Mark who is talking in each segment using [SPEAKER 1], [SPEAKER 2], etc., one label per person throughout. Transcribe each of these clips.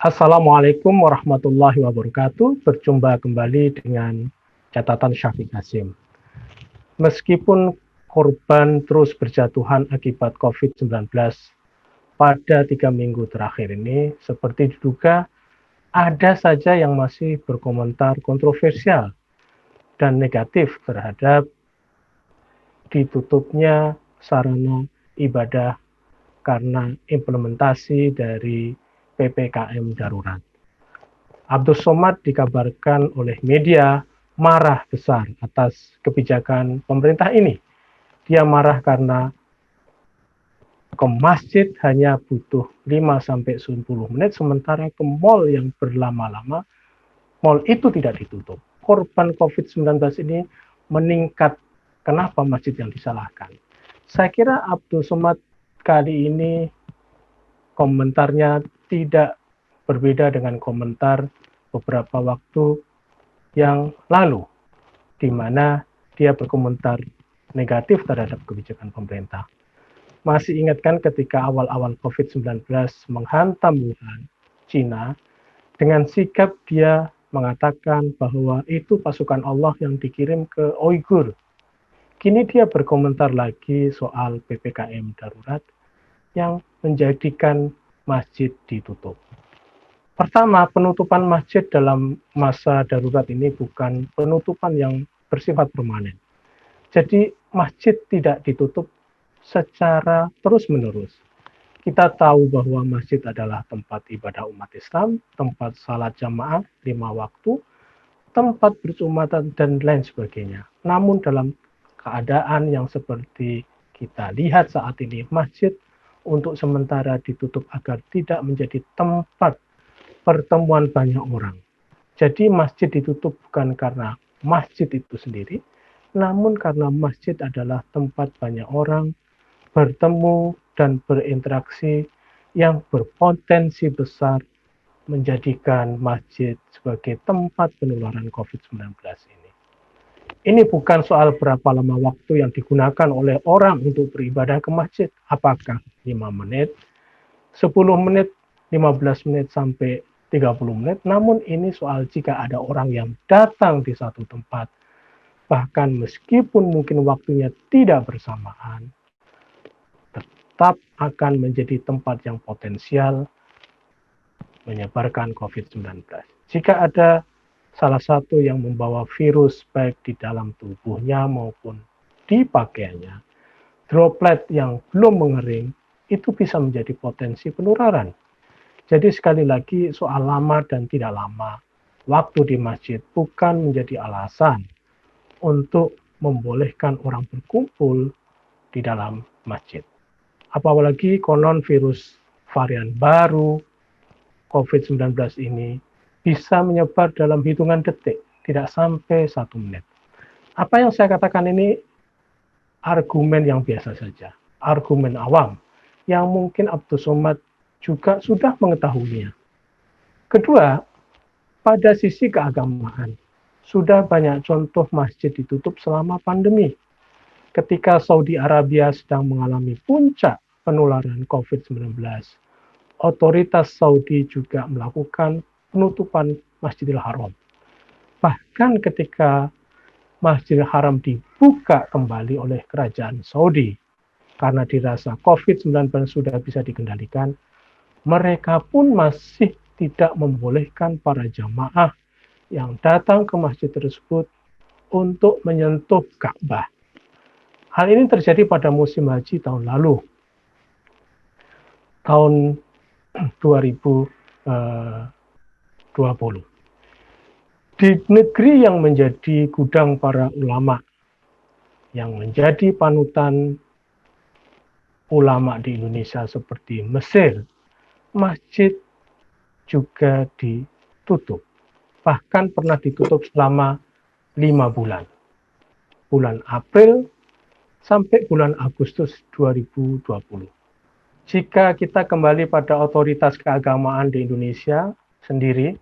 [SPEAKER 1] Assalamualaikum warahmatullahi wabarakatuh. Berjumpa kembali dengan catatan Syafiq Hasim. Meskipun korban terus berjatuhan akibat COVID-19 pada 3 minggu terakhir ini, seperti diduga, ada saja yang masih berkomentar kontroversial dan negatif terhadap ditutupnya sarana ibadah karena implementasi dari PPKM darurat. Abdus Somad dikabarkan oleh media marah besar atas kebijakan pemerintah ini. Dia marah karena ke masjid hanya butuh 5-10 menit, sementara ke mall yang berlama-lama, mall itu tidak ditutup. Korban COVID-19 ini meningkat. Kenapa masjid yang disalahkan? Saya kira Abdul Somad kali ini komentarnya tidak berbeda dengan komentar beberapa waktu yang lalu, di mana dia berkomentar negatif terhadap kebijakan pemerintah. Masih ingatkan ketika awal-awal COVID-19 menghantam Wuhan, Cina, dengan sikap dia mengatakan bahwa itu pasukan Allah yang dikirim ke Uighur. Kini dia berkomentar lagi soal PPKM darurat yang menjadikan masjid ditutup. Pertama, penutupan masjid dalam masa darurat ini bukan penutupan yang bersifat permanen. Jadi masjid tidak ditutup secara terus-menerus. Kita tahu bahwa masjid adalah tempat ibadah umat Islam, tempat salat jamaah 5 waktu, tempat berjumatan dan lain sebagainya. Namun dalam keadaan yang seperti kita lihat saat ini, masjid untuk sementara ditutup agar tidak menjadi tempat pertemuan banyak orang. Jadi masjid ditutup bukan karena masjid itu sendiri, namun karena masjid adalah tempat banyak orang bertemu dan berinteraksi yang berpotensi besar menjadikan masjid sebagai tempat penularan COVID-19 ini. Ini bukan soal berapa lama waktu yang digunakan oleh orang untuk beribadah ke masjid. Apakah 5 menit, 10 menit, 15 menit, sampai 30 menit. Namun ini soal jika ada orang yang datang di satu tempat, bahkan meskipun mungkin waktunya tidak bersamaan, tetap akan menjadi tempat yang potensial menyebarkan COVID-19. Jika ada salah satu yang membawa virus baik di dalam tubuhnya maupun di pakaiannya, droplet yang belum mengering itu bisa menjadi potensi penularan. Jadi sekali lagi soal lama dan tidak lama waktu di masjid bukan menjadi alasan untuk membolehkan orang berkumpul di dalam masjid. Apalagi konon virus varian baru COVID-19 ini bisa menyebar dalam hitungan detik, tidak sampai 1 menit. Apa yang saya katakan ini argumen yang biasa saja, argumen awam, yang mungkin Abdul Somad juga sudah mengetahuinya. Kedua, pada sisi keagamaan, sudah banyak contoh masjid ditutup selama pandemi. Ketika Saudi Arabia sedang mengalami puncak penularan COVID-19, otoritas Saudi juga melakukan penutupan Masjidil Haram. Bahkan ketika Masjidil Haram dibuka kembali oleh kerajaan Saudi, karena dirasa COVID-19 sudah bisa dikendalikan, mereka pun masih tidak membolehkan para jamaah yang datang ke masjid tersebut untuk menyentuh Ka'bah. Hal ini terjadi pada musim haji tahun lalu, tahun 2020. Di negeri yang menjadi gudang para ulama, yang menjadi panutan ulama di Indonesia seperti Mesir, masjid juga ditutup. Bahkan pernah ditutup selama 5 bulan. Bulan April sampai bulan Agustus 2020. Jika kita kembali pada otoritas keagamaan di Indonesia sendiri,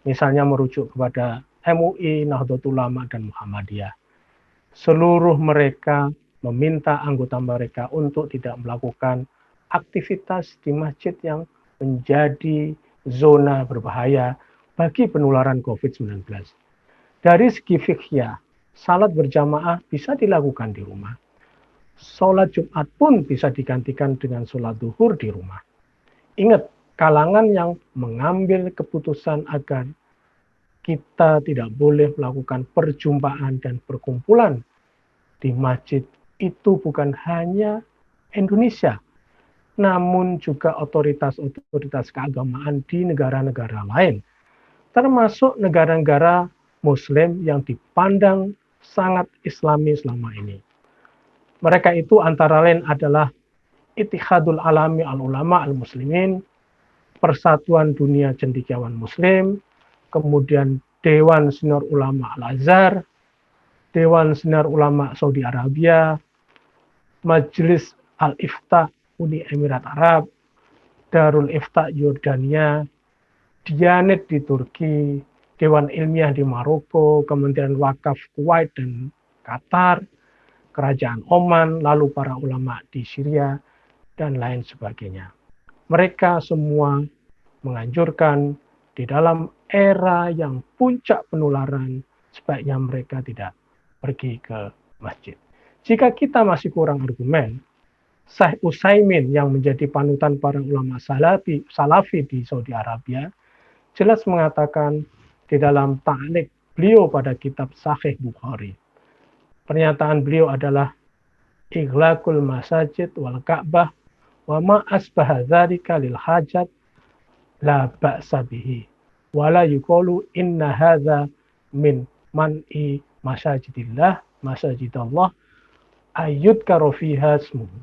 [SPEAKER 1] misalnya merujuk kepada MUI, Nahdlatul Ulama, dan Muhammadiyah, seluruh mereka meminta anggota mereka untuk tidak melakukan aktivitas di masjid yang menjadi zona berbahaya bagi penularan COVID-19. Dari segi fikih, salat berjamaah bisa dilakukan di rumah. Sholat Jumat pun bisa digantikan dengan sholat duhur di rumah. Ingat, kalangan yang mengambil keputusan agar kita tidak boleh melakukan perjumpaan dan perkumpulan di masjid itu bukan hanya Indonesia, namun juga otoritas-otoritas keagamaan di negara-negara lain, termasuk negara-negara Muslim yang dipandang sangat Islami selama ini. Mereka itu antara lain adalah Ittihadul Alami Al-Ulama Al-Muslimin, Persatuan Dunia Cendekiawan Muslim, kemudian Dewan Senior Ulama Al-Azhar, Dewan Senior Ulama Saudi Arabia, Majelis Al-Ifta Uni Emirat Arab, Darul Ifta Yordania, Diyanet di Turki, Dewan Ilmiah di Maroko, Kementerian Wakaf Kuwait dan Qatar, Kerajaan Oman, lalu para ulama di Syria, dan lain sebagainya. Mereka semua menganjurkan di dalam era yang puncak penularan, sebaiknya mereka tidak pergi ke masjid. Jika kita masih kurang argumen, Syekh Utsaimin yang menjadi panutan para ulama salafi di Saudi Arabia jelas mengatakan di dalam ta'liq beliau pada kitab Sahih Bukhari. Pernyataan beliau adalah ighlaqul masajid wal Ka'bah wa ma asbaha dzalika lil hajat la ba'sa bihi wa la yuqalu inna hadza min man'i masajidallah ayyudkaru fiha ismuhu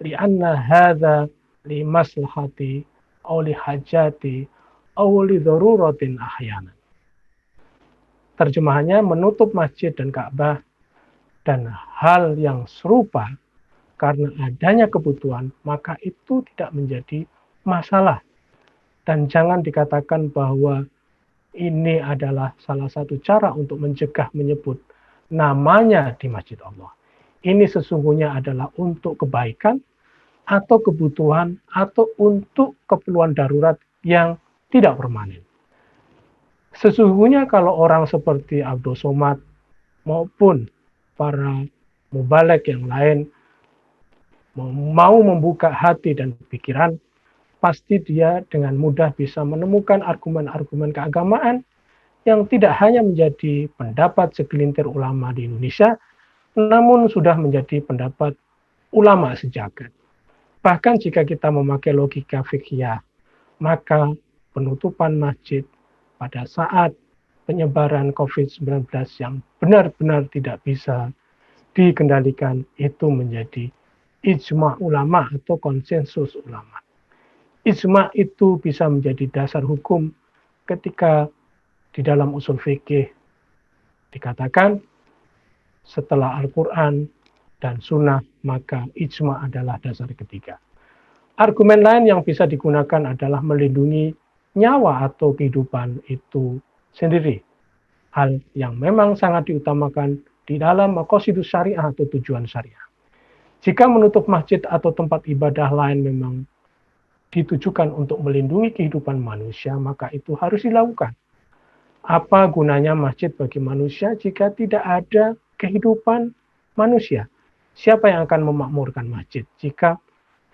[SPEAKER 1] li'anna hadza li maslahati aw li hajati aw li daruratin ahyana. Terjemahannya, menutup masjid dan Ka'bah dan hal yang serupa karena adanya kebutuhan, maka itu tidak menjadi masalah. Dan jangan dikatakan bahwa ini adalah salah satu cara untuk mencegah menyebut namanya di masjid Allah. Ini sesungguhnya adalah untuk kebaikan atau kebutuhan atau untuk keperluan darurat yang tidak permanen. Sesungguhnya kalau orang seperti Abdul Somad maupun para mubalek yang lain mau membuka hati dan pikiran, pasti dia dengan mudah bisa menemukan argumen-argumen keagamaan yang tidak hanya menjadi pendapat segelintir ulama di Indonesia, namun sudah menjadi pendapat ulama sejagat. Bahkan jika kita memakai logika fikih, maka penutupan masjid pada saat penyebaran COVID-19 yang benar-benar tidak bisa dikendalikan itu menjadi ijma ulama atau konsensus ulama. Ijma itu bisa menjadi dasar hukum ketika di dalam usul fikih dikatakan setelah Al-Quran dan Sunnah maka ijma adalah dasar ketiga. Argumen lain yang bisa digunakan adalah melindungi nyawa atau kehidupan itu sendiri. Hal yang memang sangat diutamakan di dalam maqasidus syariah atau tujuan syariah. Jika menutup masjid atau tempat ibadah lain memang ditujukan untuk melindungi kehidupan manusia, maka itu harus dilakukan. Apa gunanya masjid bagi manusia jika tidak ada kehidupan manusia? Siapa yang akan memakmurkan masjid jika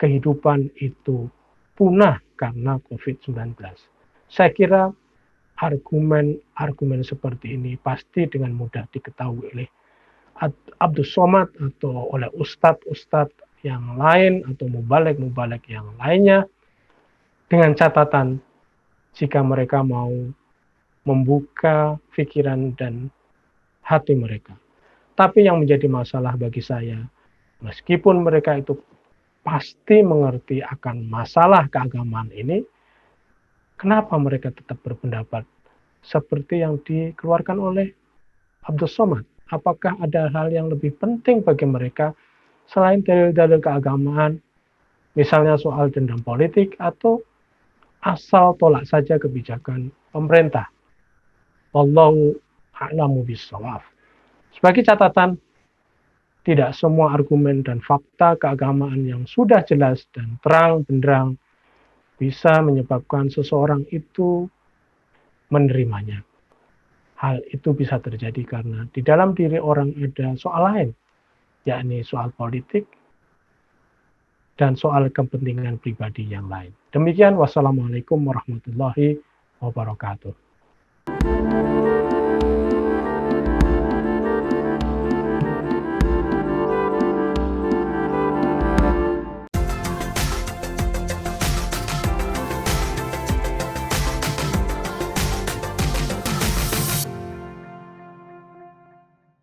[SPEAKER 1] kehidupan itu punah karena COVID-19? Saya kira argumen seperti ini pasti dengan mudah diketahui oleh Abdul Somad atau oleh ustadz-ustadz yang lain atau mubalek-mubalek yang lainnya, dengan catatan jika mereka mau membuka pikiran dan hati mereka. Tapi yang menjadi masalah bagi saya, meskipun mereka itu pasti mengerti akan masalah keagamaan ini, kenapa mereka tetap berpendapat seperti yang dikeluarkan oleh Abdul Somad? Apakah ada hal yang lebih penting bagi mereka selain dalil-dalil keagamaan, misalnya soal dendam politik atau asal tolak saja kebijakan pemerintah? Wallahu a'lamu bishawab. Sebagai catatan, tidak semua argumen dan fakta keagamaan yang sudah jelas dan terang benderang bisa menyebabkan seseorang itu menerimanya. Hal itu bisa terjadi karena di dalam diri orang ada soal lain, yakni soal politik dan soal kepentingan pribadi yang lain. Demikian, wassalamualaikum warahmatullahi wabarakatuh.